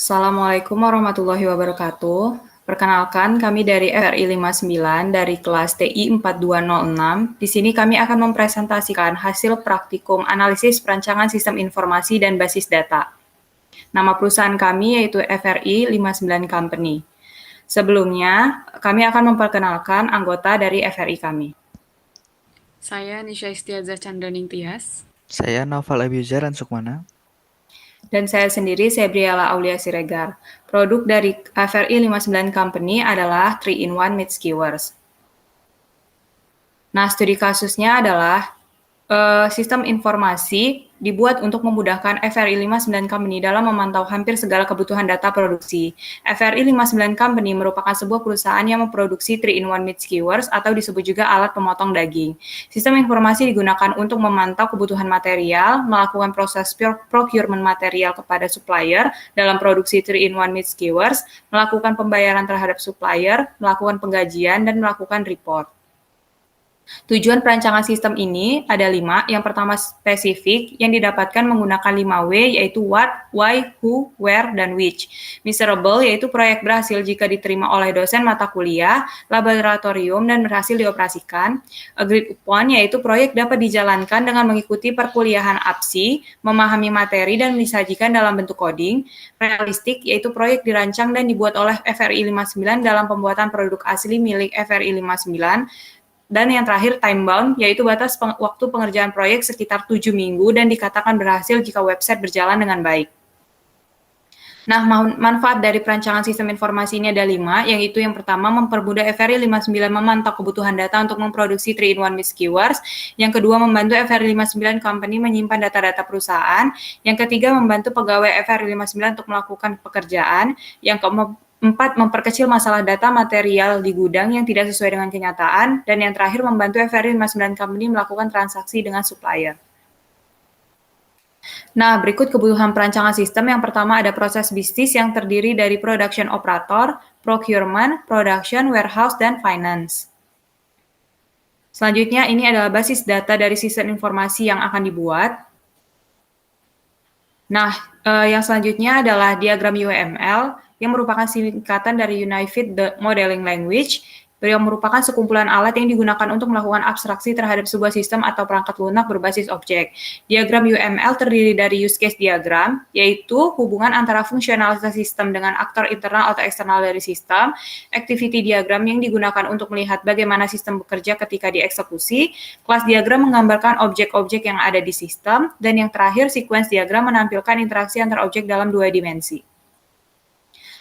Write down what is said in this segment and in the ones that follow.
Assalamualaikum warahmatullahi wabarakatuh. Perkenalkan, kami dari FRI 59 dari kelas TI 4206. Di sini kami akan mempresentasikan hasil praktikum analisis perancangan sistem informasi dan basis data. Nama perusahaan kami yaitu FRI 59 Company. Sebelumnya, kami akan memperkenalkan anggota dari FRI kami. Saya Nisha Istiazah Chandraning Tias. Saya Naufal Abiuzair Sukmana. Dan saya sendiri, Sebriala Aulia Siregar. Produk dari FRI 59 Company adalah 3-in-1 Meat Skewers. Nah, studi kasusnya adalah sistem informasi dibuat untuk memudahkan FRI 59 Company dalam memantau hampir segala kebutuhan data produksi. FRI 59 Company merupakan sebuah perusahaan yang memproduksi 3-in-1 meat skewers atau disebut juga alat pemotong daging. Sistem informasi digunakan untuk memantau kebutuhan material, melakukan proses procurement material kepada supplier dalam produksi 3-in-1 meat skewers, melakukan pembayaran terhadap supplier, melakukan penggajian, dan melakukan report. Tujuan perancangan sistem ini ada 5. Yang pertama spesifik yang didapatkan menggunakan 5W yaitu what, why, who, where, dan which. Measurable yaitu proyek berhasil jika diterima oleh dosen mata kuliah, laboratorium, dan berhasil dioperasikan. Agreed upon yaitu proyek dapat dijalankan dengan mengikuti perkuliahan APSI, memahami materi, dan disajikan dalam bentuk coding. Realistik yaitu proyek dirancang dan dibuat oleh FRI 59 dalam pembuatan produk asli milik FRI 59. Dan yang terakhir time bound, yaitu batas waktu pengerjaan proyek sekitar 7 minggu dan dikatakan berhasil jika website berjalan dengan baik. Nah, manfaat dari perancangan sistem informasi ini ada 5, yaitu yang pertama mempermudah FRI 59 memantau kebutuhan data untuk memproduksi 3-in-1 meat skewers. Yang kedua, membantu FRI 59 Company menyimpan data-data perusahaan. Yang ketiga, membantu pegawai FRI 59 untuk melakukan pekerjaan. Yang keempat, memperkecil masalah data material di gudang yang tidak sesuai dengan kenyataan. Dan yang terakhir, membantu FRI 59 Company melakukan transaksi dengan supplier. Nah, berikut kebutuhan perancangan sistem. Yang pertama ada proses bisnis yang terdiri dari production operator, procurement, production, warehouse, dan finance. Selanjutnya, ini adalah basis data dari sistem informasi yang akan dibuat. Nah, yang selanjutnya adalah diagram UML yang merupakan singkatan dari Unified Modeling Language, yang merupakan sekumpulan alat yang digunakan untuk melakukan abstraksi terhadap sebuah sistem atau perangkat lunak berbasis objek. Diagram UML terdiri dari use case diagram, yaitu hubungan antara fungsionalitas sistem dengan aktor internal atau eksternal dari sistem, activity diagram yang digunakan untuk melihat bagaimana sistem bekerja ketika dieksekusi, kelas diagram menggambarkan objek-objek yang ada di sistem, dan yang terakhir sequence diagram menampilkan interaksi antar objek dalam 2 dimensi.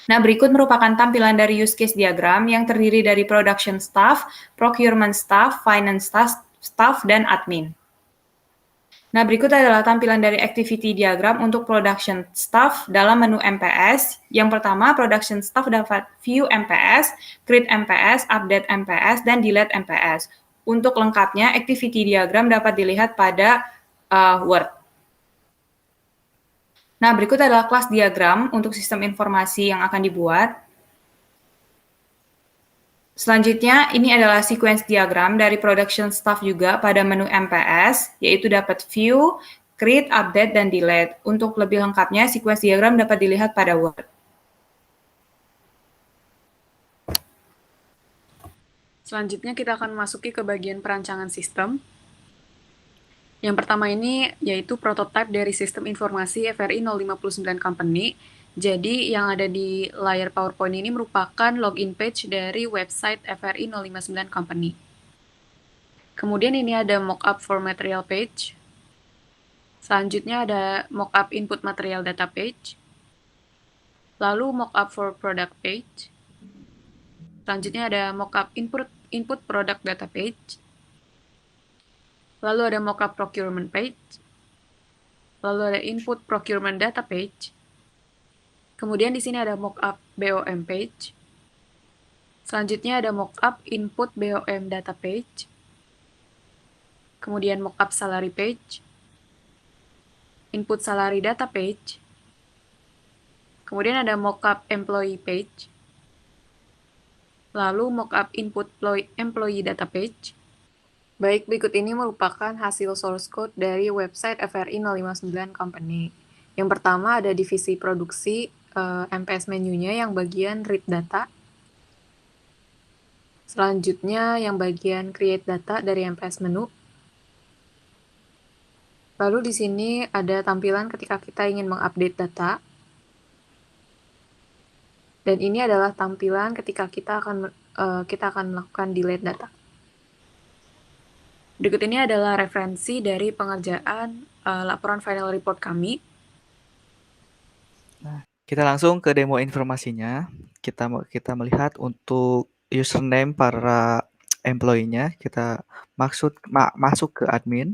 Nah, berikut merupakan tampilan dari use case diagram yang terdiri dari production staff, procurement staff, finance staff, dan admin. Nah, berikut adalah tampilan dari activity diagram untuk production staff dalam menu MPS. Yang pertama, production staff dapat view MPS, create MPS, update MPS, dan delete MPS. Untuk lengkapnya, activity diagram dapat dilihat pada Word. Nah, berikut adalah kelas diagram untuk sistem informasi yang akan dibuat. Selanjutnya, ini adalah sequence diagram dari production staff juga pada menu MPS, yaitu dapat view, create, update, dan delete. Untuk lebih lengkapnya, sequence diagram dapat dilihat pada Word. Selanjutnya kita akan masuki ke bagian perancangan sistem. Yang pertama ini yaitu prototipe dari sistem informasi FRI 059 Company. Jadi yang ada di layar PowerPoint ini merupakan login page dari website FRI 059 Company. Kemudian ini ada mockup for material page. Selanjutnya ada mockup input material data page. Lalu mockup for product page. Selanjutnya ada mockup input product data page. Lalu ada mockup procurement page. Lalu ada input procurement data page. Kemudian di sini ada mockup BOM page. Selanjutnya ada mockup input BOM data page. Kemudian mockup salary page. Input salary data page. Kemudian ada mockup employee page. Lalu mockup input employee data page. Baik, berikut ini merupakan hasil source code dari website FRI 059 Company. Yang pertama ada divisi produksi, MPS menunya yang bagian read data. Selanjutnya yang bagian create data dari MPS menu. Lalu di sini ada tampilan ketika kita ingin mengupdate data. Dan ini adalah tampilan ketika kita akan melakukan delete data. Berikut ini adalah referensi dari pengerjaan laporan final report kami. Nah, kita langsung ke demo informasinya. Kita melihat untuk username para employee-nya. Kita masuk ke admin.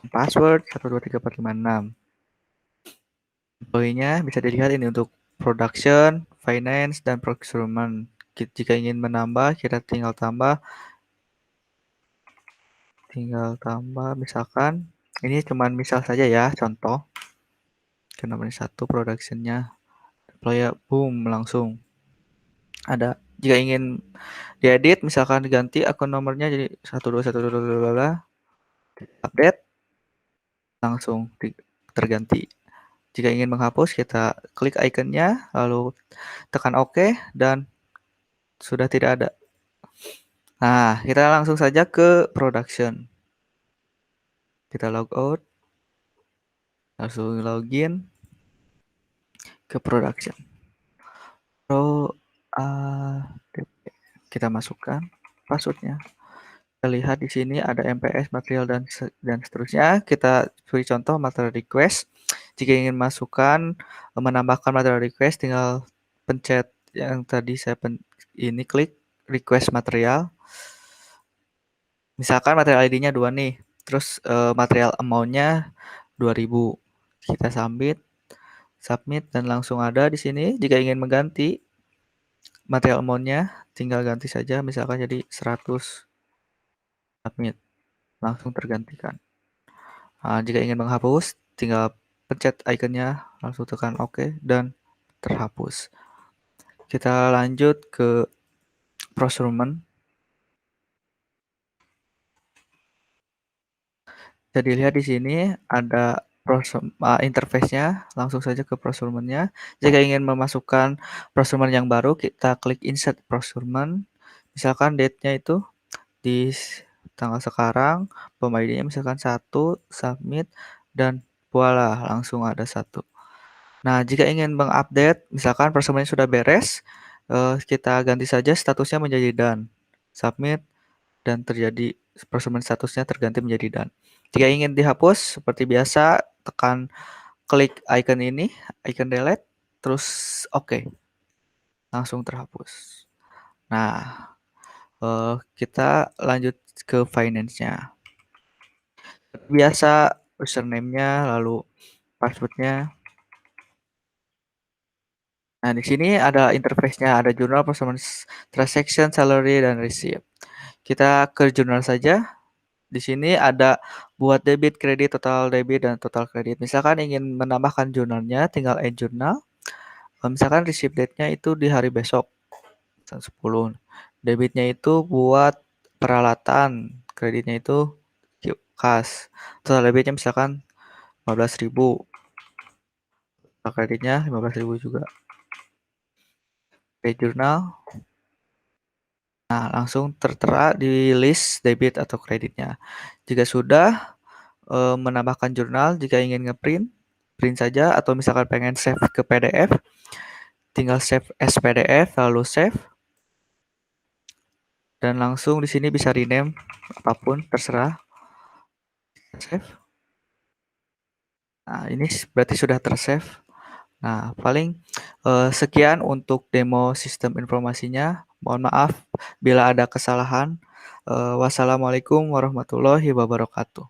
Password 123456. Employee-nya bisa dilihat ini untuk production, finance, dan procurement. Jika ingin menambah, kita tinggal tambah misalkan ini cuman misal saja ya, contoh. Ke nomor 1 production-nya. Deploy, boom, langsung ada. Jika ingin diedit, misalkan ganti akun nomornya jadi 1212 update, langsung terganti. Jika ingin menghapus, kita klik ikonnya, lalu tekan OK, dan sudah tidak ada. Nah, kita langsung saja ke production. Kita log out, langsung login ke production. Kita masukkan passwordnya. Kita lihat di sini ada MPS, material, dan seterusnya. Kita beri contoh material request. Jika ingin masukkan, menambahkan material request, tinggal pencet yang tadi saya klik request material. Misalkan material ID-nya 2 nih, terus material amount-nya 2000. Kita submit, dan langsung ada di sini. Jika ingin mengganti material amount-nya, tinggal ganti saja, misalkan jadi 100. Submit, langsung tergantikan. Nah, jika ingin menghapus, tinggal pencet ikonnya, langsung tekan OK, dan terhapus. Kita lanjut ke procurement. Bisa dilihat di sini ada interface-nya, langsung saja ke procurement-nya. Jika ingin memasukkan procurement yang baru, kita klik insert procurement. Misalkan date-nya itu di tanggal sekarang, pom ID-nya misalkan 1, submit, dan voila, langsung ada 1. Nah, jika ingin mengupdate, misalkan procurement sudah beres, kita ganti saja statusnya menjadi done. Submit, dan terjadi procurement statusnya terganti menjadi done. Jika ingin dihapus, seperti biasa, klik icon ini, icon delete, terus OK. Langsung terhapus. Nah, kita lanjut ke finance-nya. Biasa, username-nya, lalu password-nya. Nah, di sini ada interface-nya, ada journal, performance, transaction, salary, dan receipt. Kita ke jurnal saja. Di sini ada buat debit, kredit, total debit, dan total kredit. Misalkan ingin menambahkan jurnalnya, tinggal add journal. Misalkan receipt date-nya itu di hari besok, 10. Debitnya itu buat peralatan, kreditnya itu kas. Total debitnya misalkan 15.000. Total kreditnya 15.000 juga. Oke, jurnal. Nah, langsung tertera di list debit atau kreditnya. Jika sudah menambahkan jurnal, jika ingin ngeprint, print saja, atau misalkan pengen save ke PDF, tinggal save as PDF, lalu save. Dan langsung di sini bisa rename apapun, terserah. Save. Nah, ini berarti sudah tersave. Nah, paling sekian untuk demo sistem informasinya. Mohon maaf bila ada kesalahan. Wassalamualaikum warahmatullahi wabarakatuh.